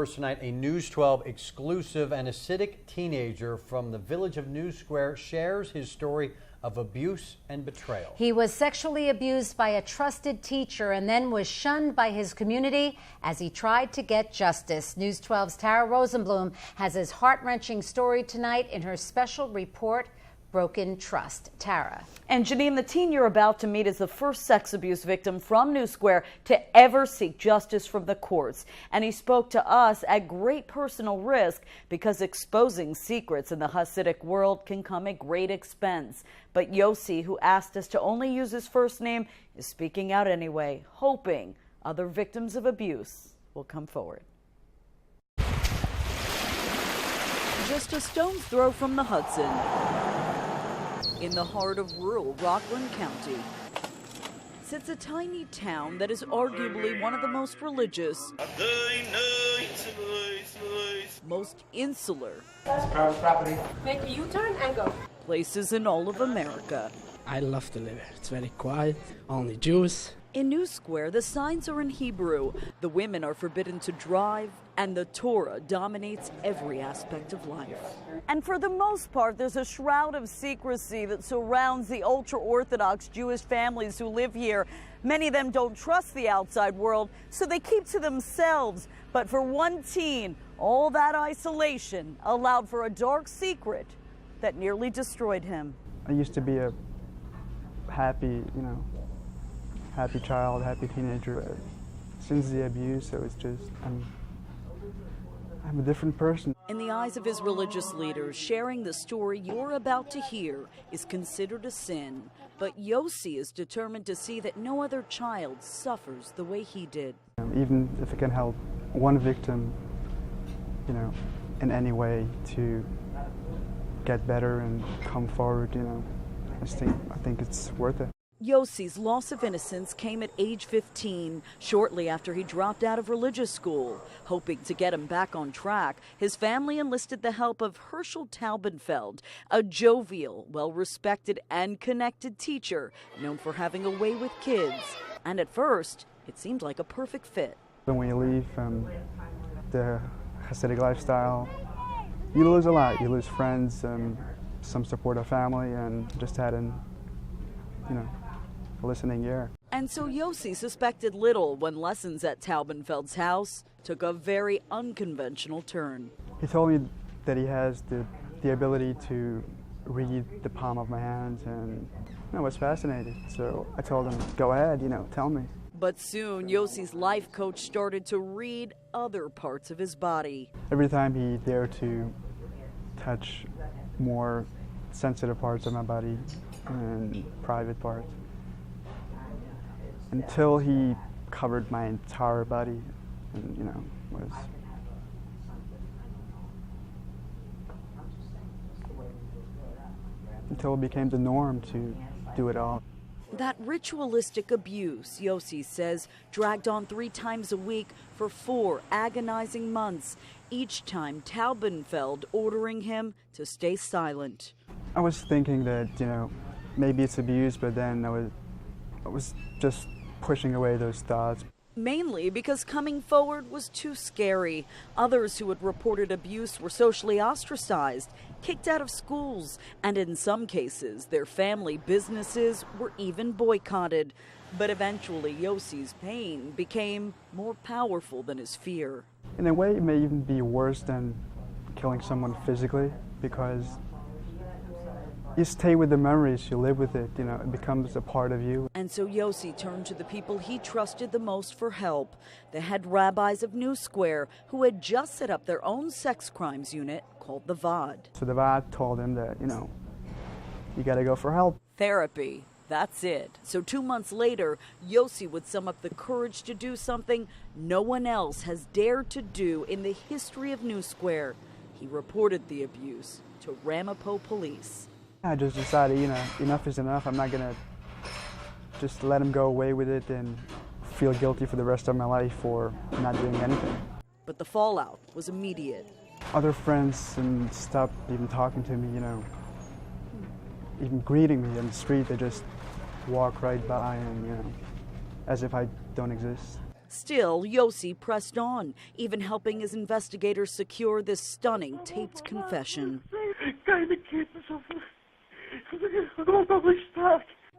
First tonight, a News 12 exclusive. An acidic teenager from the village of New Square shares his story of abuse and betrayal. He was sexually abused by a trusted teacher and then was shunned by his community as he tried to get justice. News 12's Tara Rosenblum has his heart-wrenching story tonight in her special report, Broken Trust. Tara. And Janine, the teen you're about to meet is the first sex abuse victim from New Square to ever seek justice from the courts. And he spoke to us at great personal risk because exposing secrets in the Hasidic world can come at great expense. But Yossi, who asked us to only use his first name, is speaking out anyway, hoping other victims of abuse will come forward. Just a stone's throw from the Hudson, in the heart of rural Rockland County, sits a tiny town that is arguably one of the most religious, most insular property. Make a U-turn and go. Places in all of America. I love to live here. It's very quiet, only Jews. In New Square, the signs are in Hebrew. The women are forbidden to drive, and the Torah dominates every aspect of life. And for the most part, there's a shroud of secrecy that surrounds the ultra-Orthodox Jewish families who live here. Many of them don't trust the outside world, so they keep to themselves. But for one teen, all that isolation allowed for a dark secret that nearly destroyed him. I used to be a happy child, happy teenager. Since the abuse, so it's just, I'm a different person. In the eyes of his religious leaders, sharing the story you're about to hear is considered a sin. But Yossi is determined to see that no other child suffers the way he did. Even if it can help one victim, in any way to get better and come forward, I think it's worth it. Yossi's loss of innocence came at age 15, shortly after he dropped out of religious school. Hoping to get him back on track, his family enlisted the help of Herschel Taubenfeld, a jovial, well-respected and connected teacher known for having a way with kids. And at first, it seemed like a perfect fit. When you leave the Hasidic lifestyle, you lose a lot. You lose friends, some supportive family, and just had a listening ear. And so Yossi suspected little when lessons at Taubenfeld's house took a very unconventional turn. He told me that he has the ability to read the palm of my hand, and I was fascinated. So I told him, go ahead, tell me. But soon, Yossi's life coach started to read other parts of his body. Every time he dared to touch more sensitive parts of my body and private parts, until he covered my entire body and, was until it became the norm to do it all. That ritualistic abuse, Yossi says, dragged on 3 times a week for 4 agonizing months, each time Taubenfeld ordering him to stay silent. I was thinking that, maybe it's abuse, but then I was just pushing away those thoughts. Mainly because coming forward was too scary. Others who had reported abuse were socially ostracized, kicked out of schools, and in some cases, their family businesses were even boycotted. But eventually, Yossi's pain became more powerful than his fear. In a way, it may even be worse than killing someone physically, because you stay with the memories, you live with it, it becomes a part of you. And so Yossi turned to the people he trusted the most for help, the head rabbis of New Square, who had just set up their own sex crimes unit called the VOD. So the VOD told him that, you gotta go for help. Therapy, that's it. So 2 months later, Yossi would sum up the courage to do something no one else has dared to do in the history of New Square. He reported the abuse to Ramapo police. I just decided, enough is enough. I'm not gonna just let him go away with it and feel guilty for the rest of my life for not doing anything. But the fallout was immediate. Other friends stopped even talking to me, even greeting me in the street. They just walk right by and, as if I don't exist. Still, Yossi pressed on, even helping his investigators secure this stunning taped confession.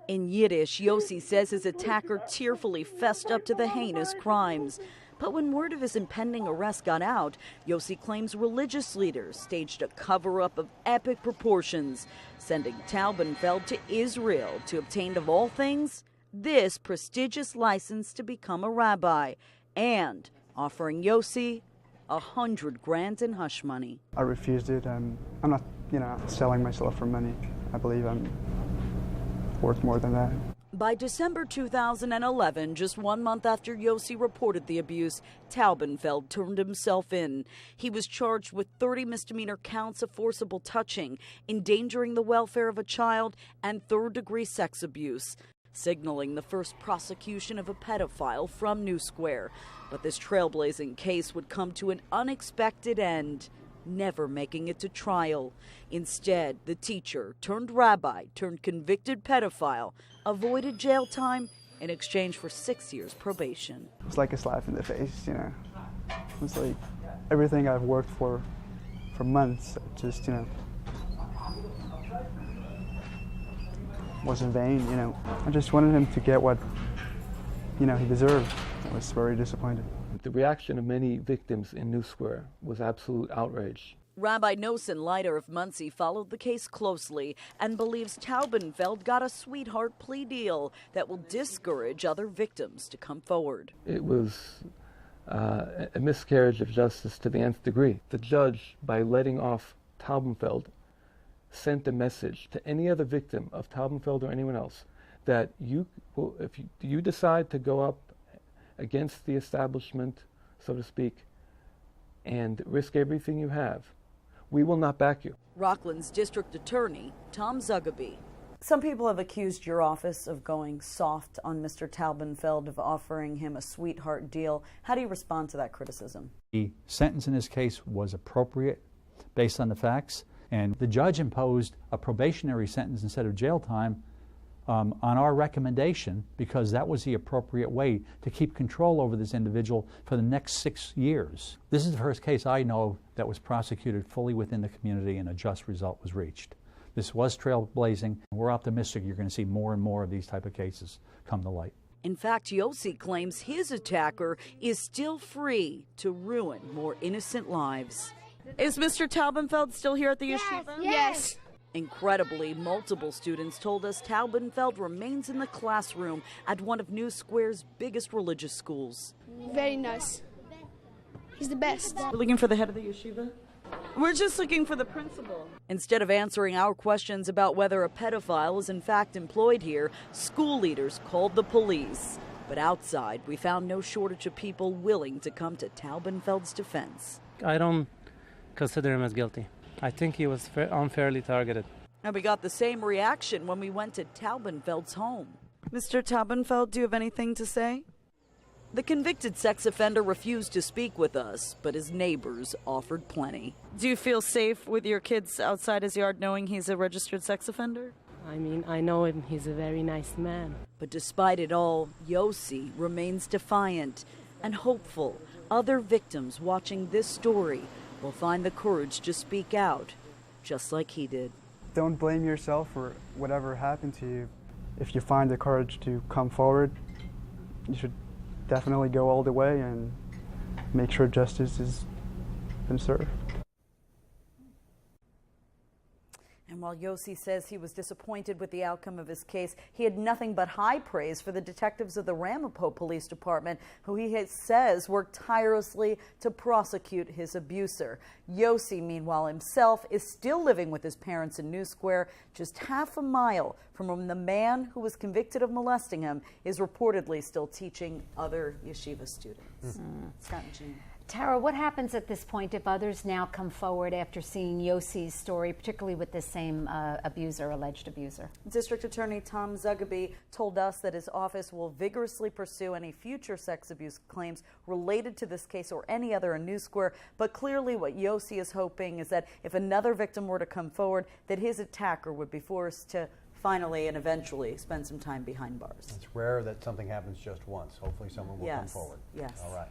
In Yiddish, Yossi says his attacker tearfully fessed up to the heinous crimes. But when word of his impending arrest got out, Yossi claims religious leaders staged a cover-up of epic proportions, sending Taubenfeld to Israel to obtain, of all things, this prestigious license to become a rabbi, and offering Yossi $100,000 in hush money. I refused it. I'm not, selling myself for money. I believe I'm worth more than that. By December 2011, just 1 month after Yossi reported the abuse, Taubenfeld turned himself in. He was charged with 30 misdemeanor counts of forcible touching, endangering the welfare of a child, and third-degree sex abuse, signaling the first prosecution of a pedophile from New Square. But this trailblazing case would come to an unexpected end, never making it to trial. Instead, the teacher turned rabbi turned convicted pedophile avoided jail time in exchange for 6 years probation. It's like a slap in the face, It's like everything I've worked for months, just, was in vain, I just wanted him to get what, he deserved. I was very disappointed. The reaction of many victims in New Square was absolute outrage. Rabbi Nosen Leiter of Muncie followed the case closely and believes Taubenfeld got a sweetheart plea deal that will discourage other victims to come forward. It was a miscarriage of justice to the nth degree. The judge, by letting off Taubenfeld, sent a message to any other victim of Taubenfeld or anyone else that if you decide to go up against the establishment, so to speak, and risk everything you have, we will not back you. Rockland's district attorney, Tom Zugibe. Some people have accused your office of going soft on Mr. Taubenfeld, of offering him a sweetheart deal. How do you respond to that criticism? The sentence in this case was appropriate based on the facts, and the judge imposed a probationary sentence instead of jail time on our recommendation, because that was the appropriate way to keep control over this individual for the next 6 years. This is the first case I know that was prosecuted fully within the community and a just result was reached. This was trailblazing. We're optimistic you're going to see more and more of these type of cases come to light. In fact, Yossi claims his attacker is still free to ruin more innocent lives. Is Mr. Taubenfeld still here at the yeshiva? Yes. Incredibly, multiple students told us Taubenfeld remains in the classroom at one of New Square's biggest religious schools. Very nice. He's the best. We're looking for the head of the yeshiva? We're just looking for the principal. Instead of answering our questions about whether a pedophile is in fact employed here, school leaders called the police. But outside, we found no shortage of people willing to come to Taubenfeld's defense. I don't consider him as guilty. I think he was unfairly targeted. And we got the same reaction when we went to Taubenfeld's home. Mr. Taubenfeld, do you have anything to say? The convicted sex offender refused to speak with us, but his neighbors offered plenty. Do you feel safe with your kids outside his yard knowing he's a registered sex offender? I mean, I know him. He's a very nice man. But despite it all, Yossi remains defiant and hopeful other victims watching this story will find the courage to speak out, just like he did. Don't blame yourself for whatever happened to you. If you find the courage to come forward, you should definitely go all the way and make sure justice has been served. And while Yossi says he was disappointed with the outcome of his case, he had nothing but high praise for the detectives of the Ramapo Police Department, who he says worked tirelessly to prosecute his abuser. Yossi, meanwhile, himself is still living with his parents in New Square, just half a mile from when the man who was convicted of molesting him is reportedly still teaching other yeshiva students. Scott and Jean. Tara, what happens at this point if others now come forward after seeing Yossi's story, particularly with this same alleged abuser? District Attorney Tom Zugibe told us that his office will vigorously pursue any future sex abuse claims related to this case or any other in New Square. But clearly what Yossi is hoping is that if another victim were to come forward, that his attacker would be forced to finally and eventually spend some time behind bars. It's rare that something happens just once. Hopefully someone will come Yes, forward. yes. All right.